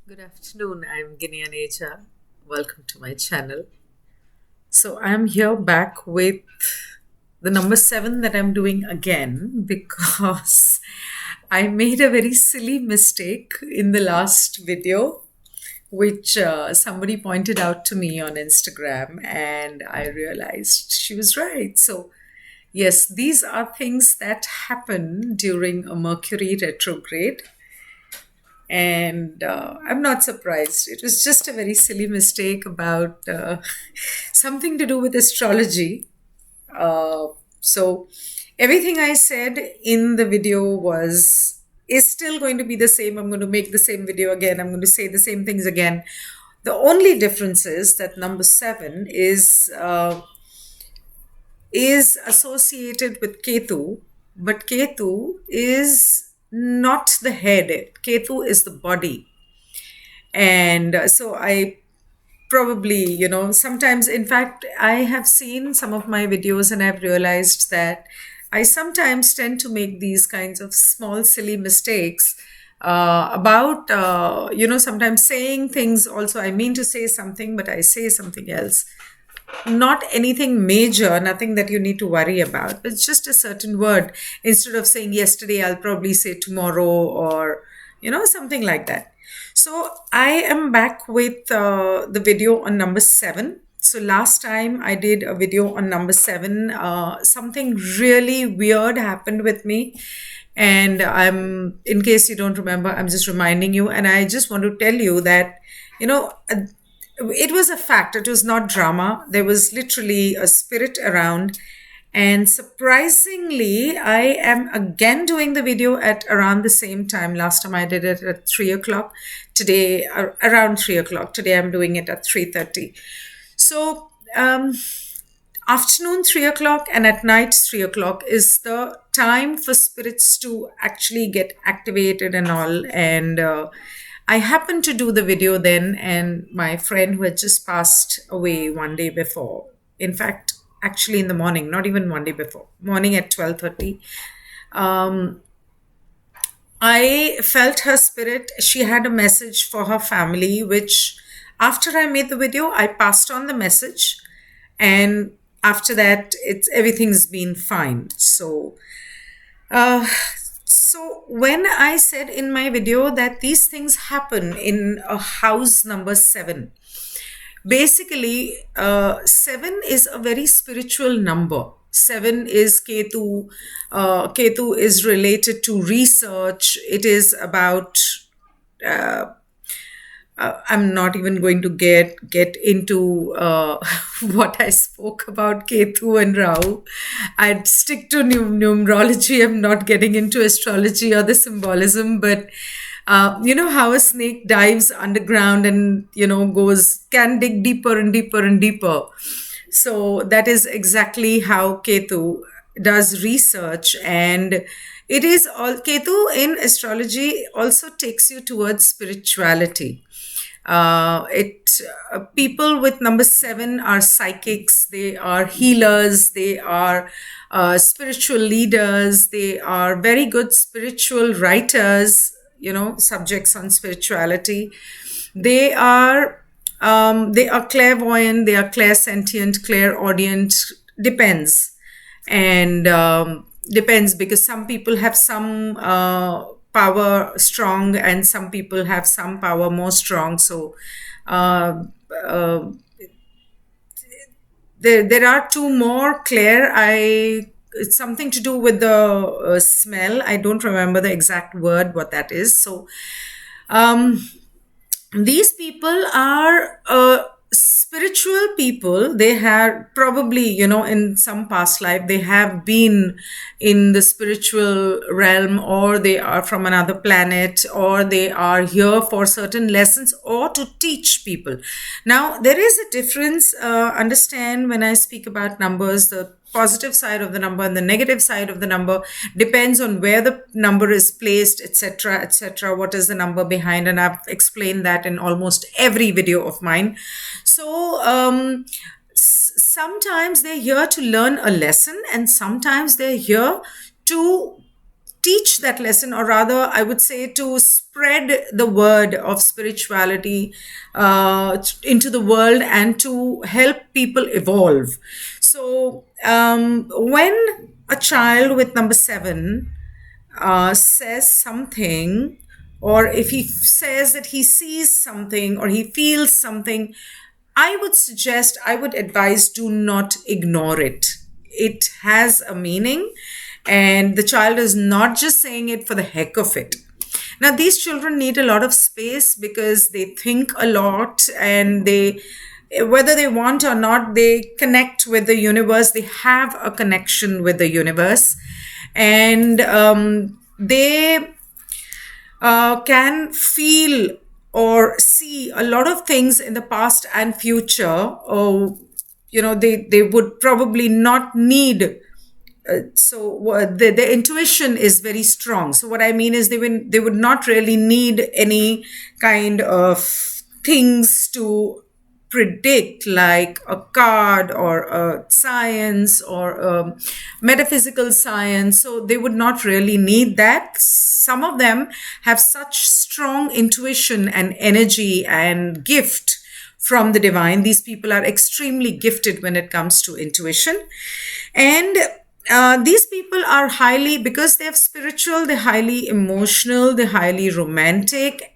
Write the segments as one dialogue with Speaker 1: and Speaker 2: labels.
Speaker 1: Good afternoon. I'm Ginni Aneja. Welcome to my channel. So I'm here back with the number 7 that I'm doing again because I made a very silly mistake in the last video, which somebody pointed out to me on Instagram, and I realized she was right. So, yes, these are things that happen during a Mercury retrograde, and I'm not surprised. It was just a very silly mistake about something to do with astrology. So everything I said in the video was is still going to be the same. I'm going to make the same video again. I'm going to say the same things again. The only difference is that number 7 is associated with Ketu, but Ketu is not the head. Ketu is the body. And so I probably, sometimes, in fact, I have seen some of my videos and I've realized that I sometimes tend to make these kinds of small, silly mistakes about, sometimes saying things also. I mean to say something, but I say something else. Not anything major, nothing that you need to worry about. It's just a certain word. Instead of saying yesterday, I'll probably say tomorrow, or, something like that. So I am back with the video on number 7. So last time I did a video on number 7, something really weird happened with me. And in case you don't remember, I'm just reminding you. And I just want to tell you that, it was a fact. It was not drama. There was literally a spirit around. And surprisingly, I am again doing the video at around the same time. Last time I did it at 3 o'clock. Today, around 3 o'clock. Today I'm doing it at 3:30. So, afternoon 3 o'clock and at night 3 o'clock is the time for spirits to actually get activated and all. And I happened to do the video then, and my friend who had just passed away one day before, in fact, actually in the morning, not even one day before, morning at 12:30, I felt her spirit. She had a message for her family, which after I made the video, I passed on the message. And after that, everything's been fine. So when I said in my video that these things happen in a house number 7, basically, 7 is a very spiritual number. 7 is Ketu. Ketu is related to research. It is about I'm not even going to get into what I spoke about Ketu and Rahu. I'd stick to numerology. I'm not getting into astrology or the symbolism, but you know how a snake dives underground and can dig deeper and deeper and deeper. So that is exactly how Ketu does research. And it is all Ketu in astrology also takes you towards spirituality. It People with number 7 are psychics, they are healers, they are spiritual leaders, they are very good spiritual writers, subjects on spirituality. They are clairvoyant, they are clairsentient, clairaudient, depends. And depends, because some people have some power strong and some people have some power more strong. So there are two more clear. It's something to do with the smell. I don't remember the exact word what that is. So these people are spiritual people. They have probably, in some past life, they have been in the spiritual realm, or they are from another planet, or they are here for certain lessons or to teach people. Now, there is a difference. Understand, when I speak about numbers, the positive side of the number and the negative side of the number depends on where the number is placed, etc., etc. What is the number behind? And I've explained that in almost every video of mine. So sometimes they're here to learn a lesson, and sometimes they're here to teach that lesson, or rather I would say to spread the word of spirituality into the world and to help people evolve. So when a child with number 7 says something, or if he says that he sees something or he feels something, I would advise, do not ignore it. It has a meaning, and the child is not just saying it for the heck of it. Now, these children need a lot of space because they think a lot, and whether they want or not, they connect with the universe. They have a connection with the universe, and they can feel or see a lot of things in the past and future. They would probably not need, the intuition is very strong. So what I mean is, they would not really need any kind of things to predict, like a card or a science or a metaphysical science. So they would not really need that. Some of them have such strong intuition and energy and gift from the divine. These people are extremely gifted when it comes to intuition. And these people are highly, because they're spiritual, they're highly emotional, they're highly romantic.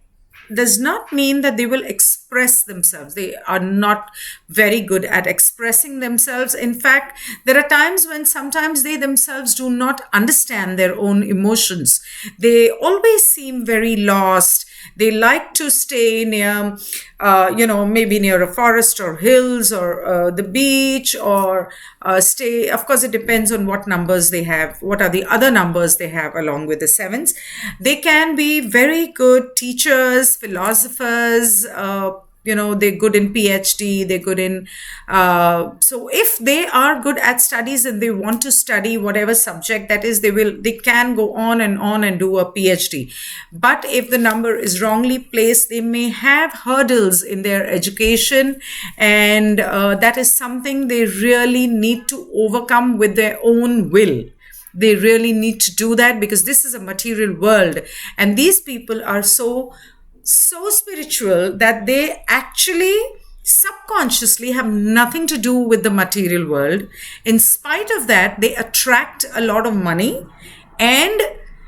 Speaker 1: Does not mean that they will express themselves. They are not very good at expressing themselves. In fact, there are times when sometimes they themselves do not understand their own emotions. They always seem very lost. They like to stay near, maybe near a forest or hills or the beach, or stay. Of course, it depends on what numbers they have. What are the other numbers they have along with the 7s? They can be very good teachers, philosophers. They're good in PhD. They're good in. So if they are good at studies and they want to study whatever subject that is, they can go on and do a PhD. But if the number is wrongly placed, they may have hurdles in their education, and that is something they really need to overcome with their own will. They really need to do that, because this is a material world, and these people are so spiritual that they actually subconsciously have nothing to do with the material world. In spite of that, they attract a lot of money, and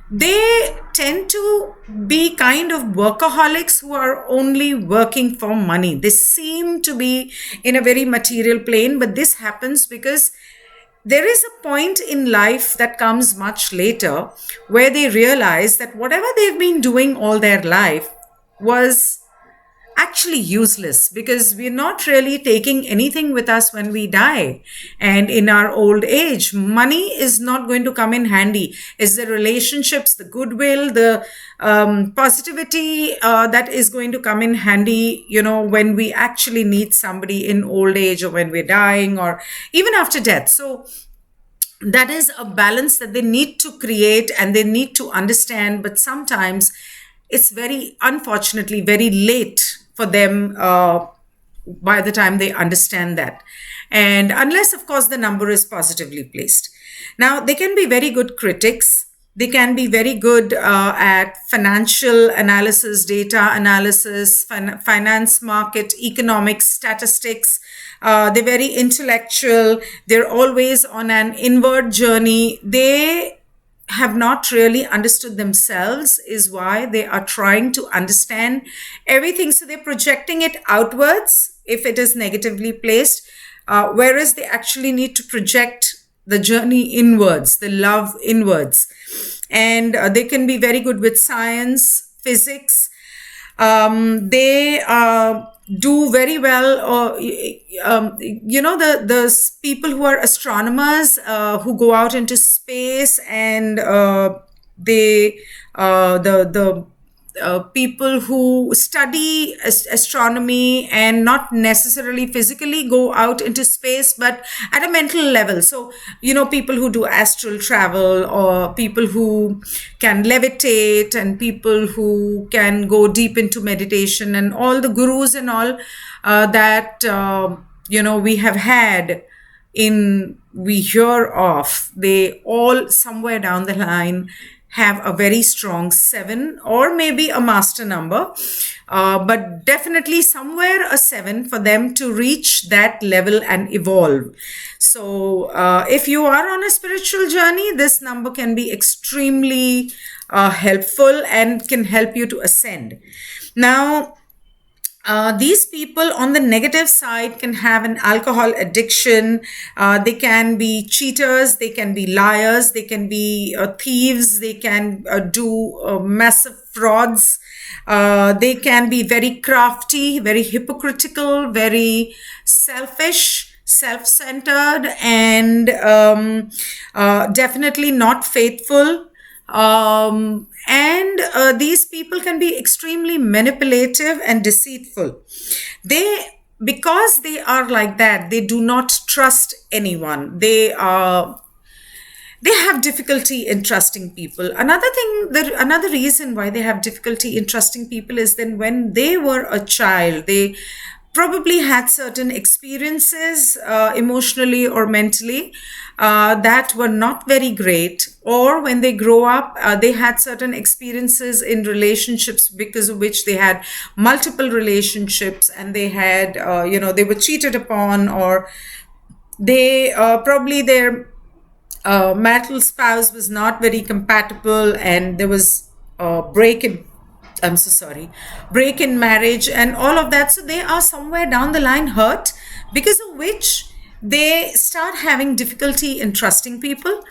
Speaker 1: they tend to be kind of workaholics who are only working for money. They seem to be in a very material plane, but this happens because there is a point in life that comes much later where they realize that whatever they've been doing all their life was actually useless, because we're not really taking anything with us when we die. And in our old age, money is not going to come in handy. It's the relationships, the goodwill, the positivity that is going to come in handy, when we actually need somebody in old age, or when we're dying, or even after death. So that is a balance that they need to create and they need to understand. But sometimes it's very, unfortunately, very late for them by the time they understand that. And unless, of course, the number is positively placed. Now, they can be very good critics. They can be very good at financial analysis, data analysis, finance market, economics, statistics. They're very intellectual. They're always on an inward journey. They have not really understood themselves, is why they are trying to understand everything. So they're projecting it outwards if it is negatively placed, whereas they actually need to project the journey inwards, the love inwards. And they can be very good with science, physics. They do very well. The people who are astronomers, who go out into space, and the people who study astronomy and not necessarily physically go out into space, but at a mental level. So, people who do astral travel, or people who can levitate, and people who can go deep into meditation, and all the gurus and all that, we have had we hear of, they all somewhere down the line have a very strong 7 or maybe a master number, but definitely somewhere a 7 for them to reach that level and evolve. So if you are on a spiritual journey, this number can be extremely helpful and can help you to ascend. Now, these people on the negative side can have an alcohol addiction. They can be cheaters, they can be liars, they can be thieves, they can do massive frauds. They can be very crafty, very hypocritical, very selfish, self-centered, and definitely not faithful. And these people can be extremely manipulative and deceitful. Because they are like that, they do not trust anyone. They have difficulty in trusting people. Another reason why they have difficulty in trusting people is then when they were a child, they probably had certain experiences emotionally or mentally that were not very great, or when they grow up they had certain experiences in relationships because of which they had multiple relationships, and they had they were cheated upon, or they probably their marital spouse was not very compatible, and there was a I'm so sorry, break in marriage and all of that. So they are somewhere down the line hurt, because of which they start having difficulty in trusting people.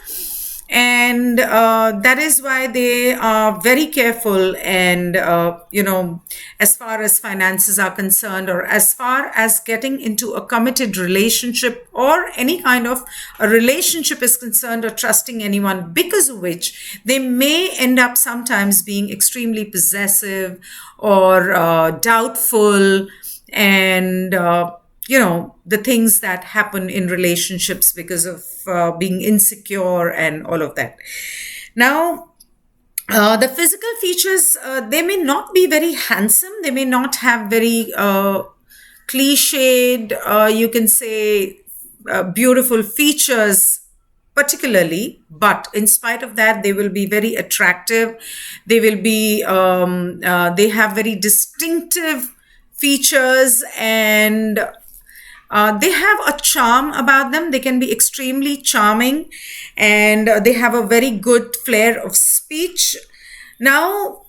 Speaker 1: And that is why they are very careful. And as far as finances are concerned, or as far as getting into a committed relationship or any kind of a relationship is concerned, or trusting anyone, because of which they may end up sometimes being extremely possessive or doubtful, and the things that happen in relationships because of being insecure and all of that. Now, the physical features, they may not be very handsome. They may not have very cliched, you can say, beautiful features particularly, but in spite of that, they will be very attractive. They will be, they have very distinctive features, and they have a charm about them. They can be extremely charming, and they have a very good flair of speech. Now,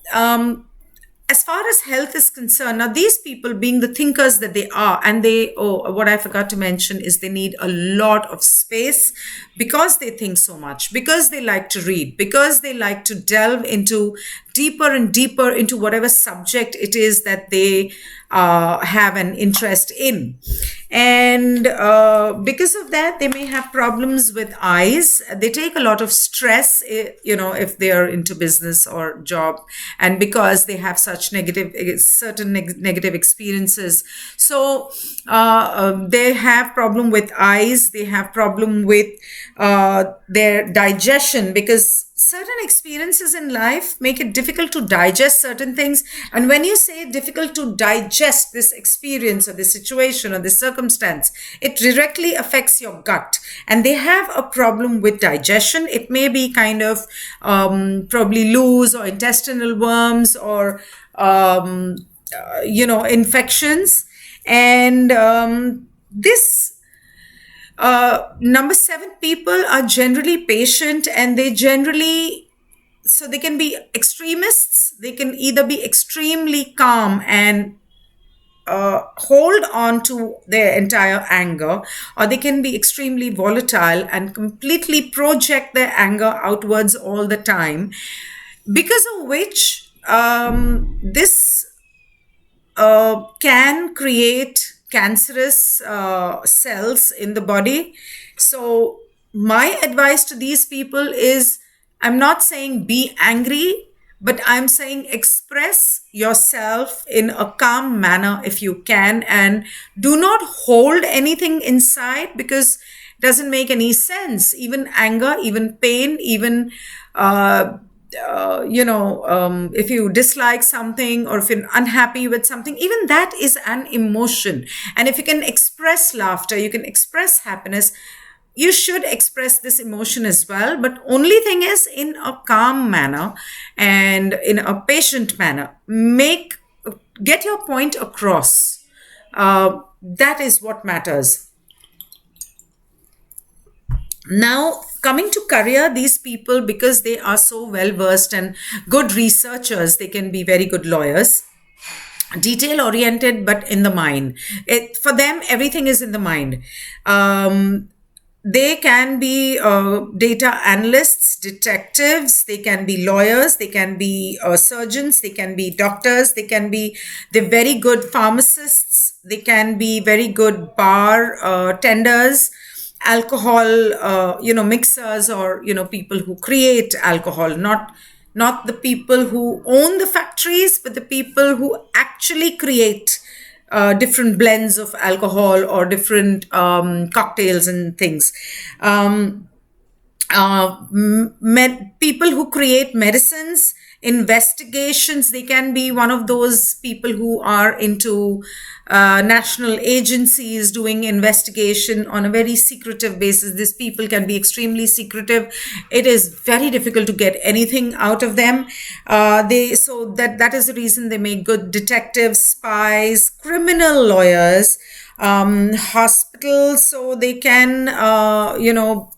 Speaker 1: as far as health is concerned, now these people, being the thinkers that they are, and what I forgot to mention is they need a lot of space, because they think so much, because they like to read, because they like to delve into deeper and deeper into whatever subject it is that they have an interest in. And because of that, they may have problems with eyes. They take a lot of stress, if they are into business or job, and because they have such certain negative experiences. So they have problem with eyes. They have problem with their digestion, because certain experiences in life make it difficult to digest certain things. And when you say difficult to digest this experience or this situation or this circumstance, it directly affects your gut. And they have a problem with digestion. It may be kind of probably loose, or intestinal worms, or infections. And this number 7 people are generally patient, and they can be extremists. They can either be extremely calm and hold on to their entire anger, or they can be extremely volatile and completely project their anger outwards all the time, because of which this can create cancerous cells in the body. So my advice to these people is, I'm not saying be angry, but I'm saying express yourself in a calm manner if you can, and do not hold anything inside, because it doesn't make any sense. Even anger, even pain, even if you dislike something, or if you're unhappy with something, even that is an emotion. And if you can express laughter, you can express happiness, you should express this emotion as well, but only thing is in a calm manner and in a patient manner. Get your point across. That is what matters. Now, coming to career, these people, because they are so well versed and good researchers, they can be very good lawyers, detail oriented, but in the mind. For them, everything is in the mind. Um, they can be data analysts, detectives, they can be lawyers, they can be surgeons, they can be doctors, they're very good pharmacists, they can be very good bar tenders, alcohol mixers, or people who create alcohol, not the people who own the factories, but the people who actually create different blends of alcohol or different cocktails and things. People who create medicines, investigations, they can be one of those people who are into national agencies doing investigation on a very secretive basis. These people can be extremely secretive. It is very difficult to get anything out of them. That is the reason they make good detectives, spies, criminal lawyers, hospitals, so they can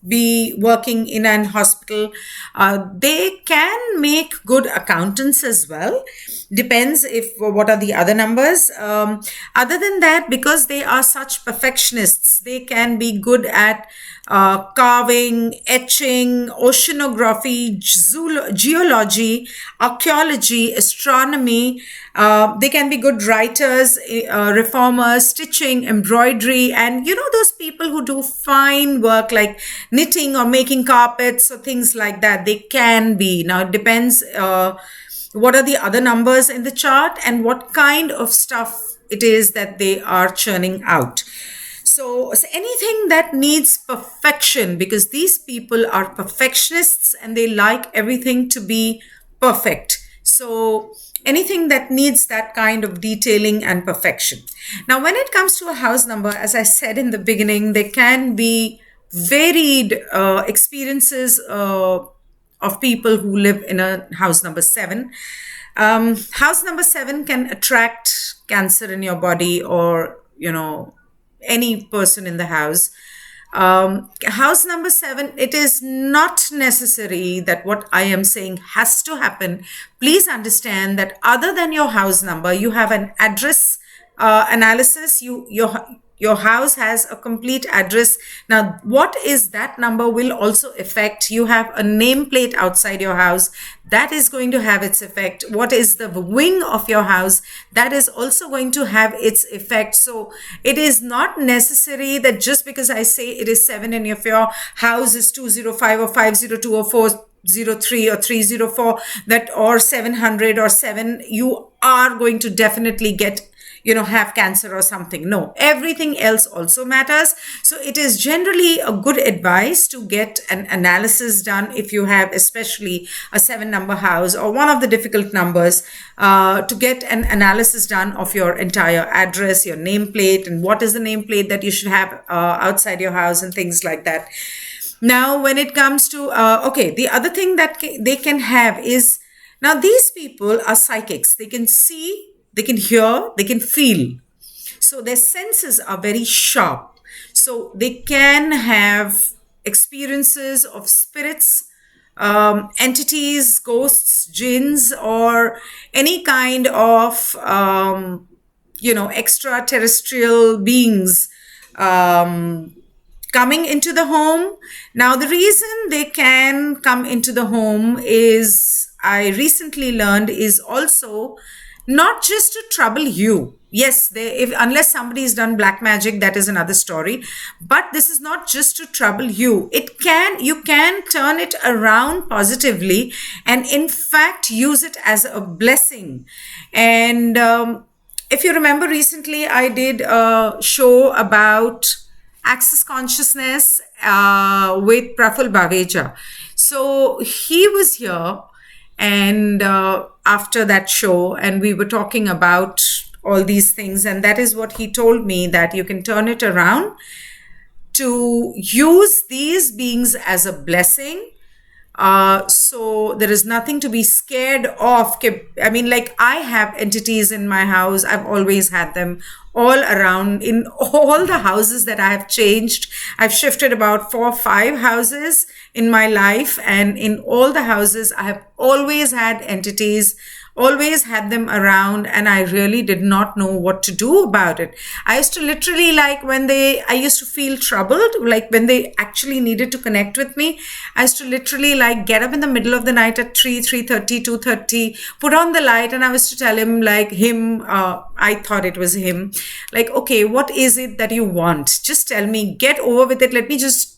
Speaker 1: be working in an hospital. They can make good accountants as well. Depends if what are the other numbers. Other than that, because they are such perfectionists, they can be good at carving, etching, oceanography, geology, archaeology, astronomy. They can be good writers, reformers, stitching, embroidery, and those people who do fine work like knitting or making carpets or things like that. They can be. Now it depends what are the other numbers in the chart and what kind of stuff it is that they are churning out. So anything that needs perfection, because these people are perfectionists and they like everything to be perfect. So anything that needs that kind of detailing and perfection. Now, when it comes to a house number, as I said in the beginning, there can be varied experiences of people who live in a house number 7. House number 7 can attract cancer in your body, or any person in the house. House number 7, it is not necessary that what I am saying has to happen. Please understand that other than your house number, you have an address analysis. Your house has a complete address. Now, what is that number will also affect. You have a nameplate outside your house. That is going to have its effect. What is the wing of your house? That is also going to have its effect. So it is not necessary that just because I say it is 7 and if your house is 205 or 502 or 403 or 304, that or 700 or 7, you are going to definitely get have cancer or something. No, everything else also matters. So it is generally a good advice to get an analysis done if you have especially a 7 number house or one of the difficult numbers, to get an analysis done of your entire address, your nameplate, and what is the nameplate that you should have outside your house and things like that. Now, when it comes to, the other thing that they can have is, now these people are psychics. They can see, they can hear, they can feel. So their senses are very sharp. So they can have experiences of spirits, entities, ghosts, jinns, or any kind of, extraterrestrial beings coming into the home. Now, the reason they can come into the home is, I recently learned, is also not just to trouble you. Yes, unless somebody has done black magic, that is another story. But this is not just to trouble you. You can turn it around positively and in fact use it as a blessing. And if you remember, recently I did a show about access consciousness with Praful Baveja. So he was here, and after that show, and we were talking about all these things, and that is what he told me, that you can turn it around to use these beings as a blessing. So there is nothing to be scared of. I mean, like, I have entities in my house. I've always had them all around in all the houses that I have changed. I've shifted about 4 or 5 houses in my life, and in all the houses, I have always had entities, always had them around, and I really did not know what to do about it. I used to literally, like, I used to feel troubled, like when they actually needed to connect with me, I used to literally, like, get up in the middle of the night at 3:30, 2:30, put on the light, and I was to tell him, like, I thought it was him, like, okay, what is it that you want? Just tell me, get over with it. Let me just,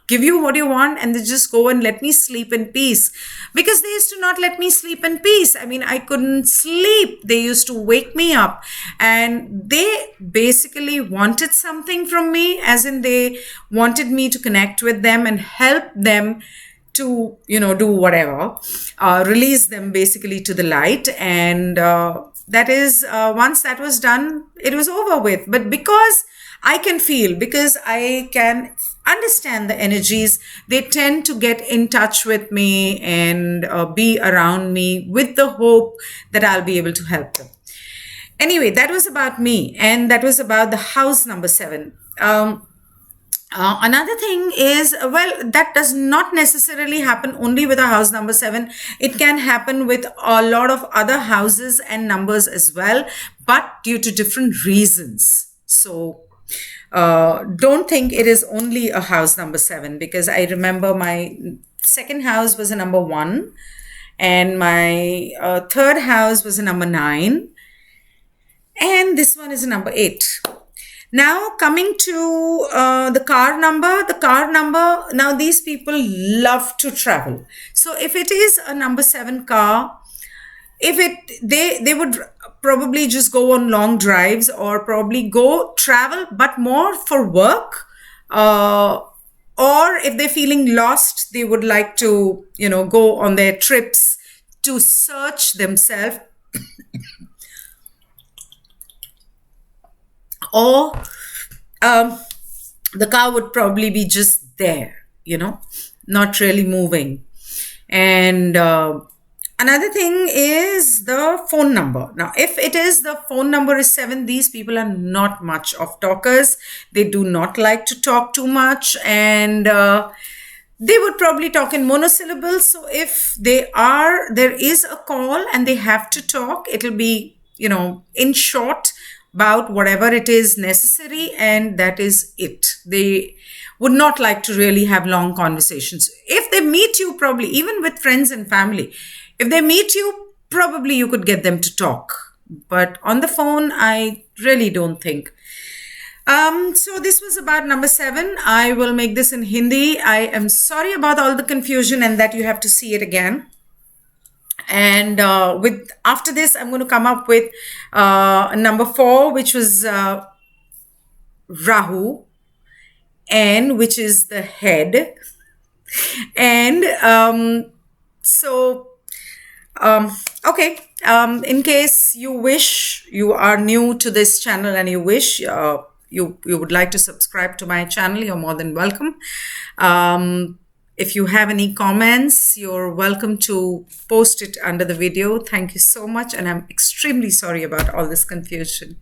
Speaker 1: give you what you want, and then just go and let me sleep in peace. Because they used to not let me sleep in peace. I mean, I couldn't sleep. They used to wake me up, and they basically wanted something from me, as in they wanted me to connect with them and help them to, do whatever, release them basically to the light. And that is, once that was done, it was over with. But because I can understand the energies, they tend to get in touch with me and be around me with the hope that I'll be able to help them. Anyway, that was about me, and that was about the house number 7. Another thing is, well, that does not necessarily happen only with a house number 7. It can happen with a lot of other houses and numbers as well, but due to different reasons. So don't think it is only a house number 7, because I remember my second house was a number 1, and my third house was a number 9, and this one is a number 8. Now, coming to the car number, now these people love to travel. So if it is a number 7 car, they would probably just go on long drives, or probably go travel, but more for work. Or if they're feeling lost, they would like to, go on their trips to search themselves. Or the car would probably be just there, not really moving. And another thing is the phone number. Now, if it is the phone number is 7, these people are not much of talkers. They do not like to talk too much, and they would probably talk in monosyllables. So if there is a call and they have to talk, it'll be, in short, about whatever it is necessary, and that is it. They would not like to really have long conversations. If they meet you, probably even with friends and family, if they meet you, probably you could get them to talk. But on the phone, I really don't think. So this was about number 7. I will make this in Hindi. I am sorry about all the confusion and that you have to see it again. And after this, I'm going to come up with number 4, which was Rahu, and which is the head. And okay. In case you wish, you are new to this channel and you wish you would like to subscribe to my channel, you're more than welcome. If you have any comments, you're welcome to post it under the video. Thank you so much. And I'm extremely sorry about all this confusion.